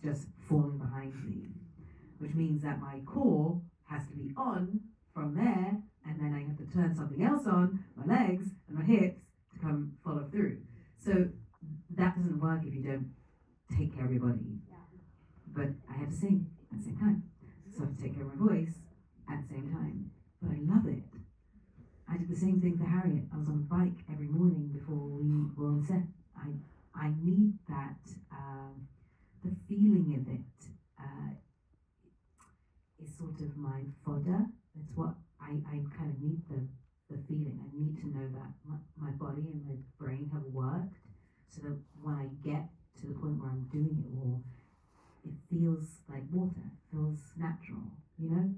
just falling behind me, which means that my core has to be on from there, and then I have to turn something else on, my legs and my hips, to come follow through. So that doesn't work if you don't take care of your body. Yeah. But I had to sing at the same time, so I had to take care of my voice at the same time. But I love it. I did the same thing for Harriet. I was on a bike every morning before we were on set. I need that, the feeling of it is sort of my fodder. It's what I kind of need, the feeling. I need to know that my body and my brain have worked, so that when I get to the point where I'm doing it all, it feels like water, it feels natural, you know?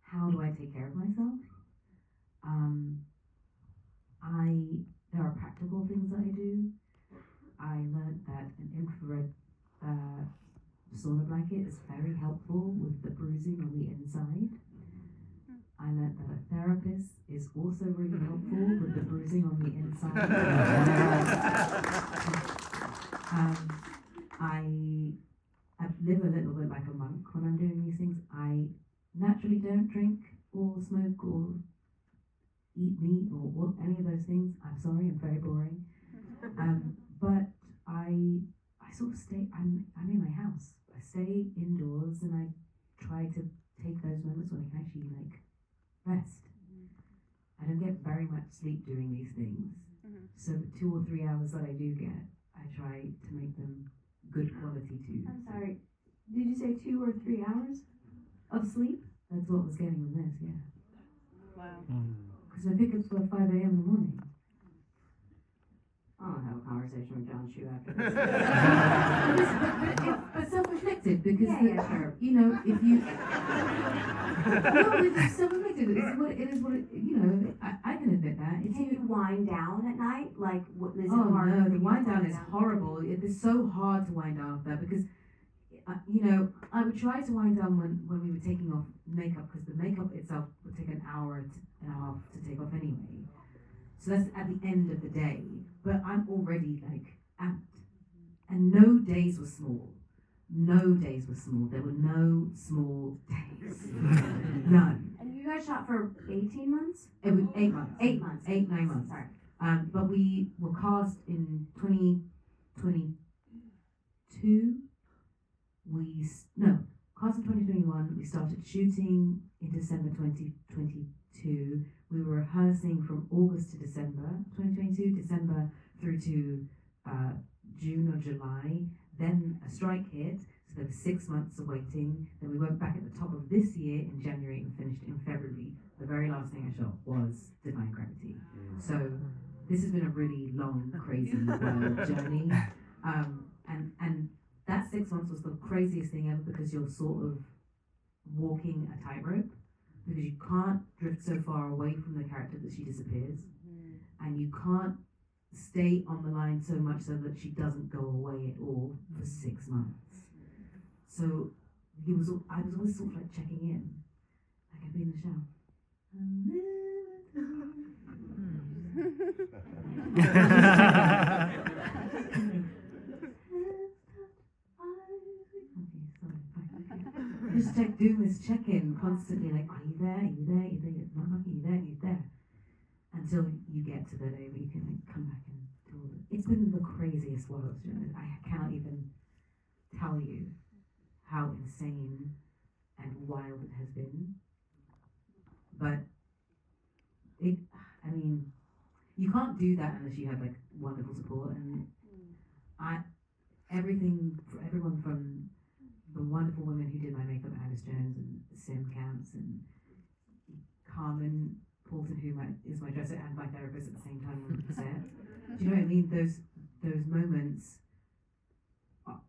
How do I take care of myself? There are practical things that I do. I learned that an infrared sauna blanket is very helpful with the bruising on the inside. I learned that a therapist is also really helpful with the bruising on the inside. I live a little bit like a monk when I'm doing these things. I naturally don't drink or smoke or eat meat or any of those things. I'm sorry, I'm very boring. But I sort of stay, I'm in my house. I stay indoors and I try to take those moments when I can actually like rest. I don't get very much sleep doing these things. So the 2 or 3 hours that I do get, I try to make them good quality too. I'm sorry, did you say 2 or 3 hours of sleep? That's what I was getting with this, yeah. Wow. Because my pickups were 5 a.m. in the morning. I'll have a conversation with John Chu after this. but self-inflicted, because sure. you know, if you no, it's self-inflicted. It is what it, you know. I can admit that. Can you wind down at night? Like, what is it Oh hard? no, the wind down is horrible. It is so hard to wind down after that, because you know, I would try to wind down when we were taking off makeup, because the makeup itself would take an hour and a half to take off anyway. So that's at the end of the day. But I'm already like amped. And no days were small. No days were small. There were no small days. None. And you guys shot for 18 months? It was 8 months. 8 months. 8, 9 months. Sorry. But we were cast in 2022. Cast in 2021. We started shooting in December 2022. We were rehearsing from August to December 2022, December through to June or July. Then a strike hit, so there was 6 months of waiting. Then we went back at the top of this year in January and finished in February. The very last thing I shot was Defying Gravity. So this has been a really long, crazy wild journey. And that 6 months was the craziest thing ever, because you're sort of walking a tightrope, because you can't drift so far away from the character that she disappears, and you can't stay on the line so much so that she doesn't go away at all for 6 months. So I was always sort of like checking in, like I'd be in the shower. Just doing this check-in constantly, like, are you there? Are you there? Are you there? You're not knocking. You there? You there? Until you get to the day where you can like, come back and do all the. It's been the craziest wild journey. I cannot even tell you how insane and wild it has been. But I mean, you can't do that unless you have like wonderful support, and everyone from the wonderful women who did my makeup, Alice Jones and Sim Camps and Carmen Paulson, who is my dresser and my therapist at the same time on the set. Do you know what I mean? Those moments are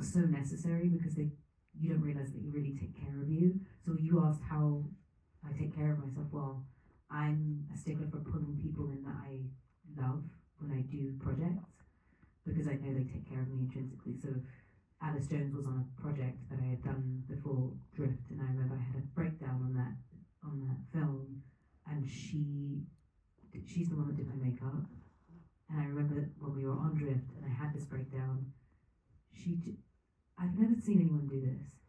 so necessary, because you don't realize that you really take care of you. So you asked how I take care of myself. Well, I'm a stickler for pulling people in that I love when I do projects, because I know they take care of me intrinsically. So Alice Jones was on a project that I had done before Drift, and I remember I had a breakdown on that film, and she's the one that did my makeup. And I remember that when we were on Drift and I had this breakdown, I've never seen anyone do this.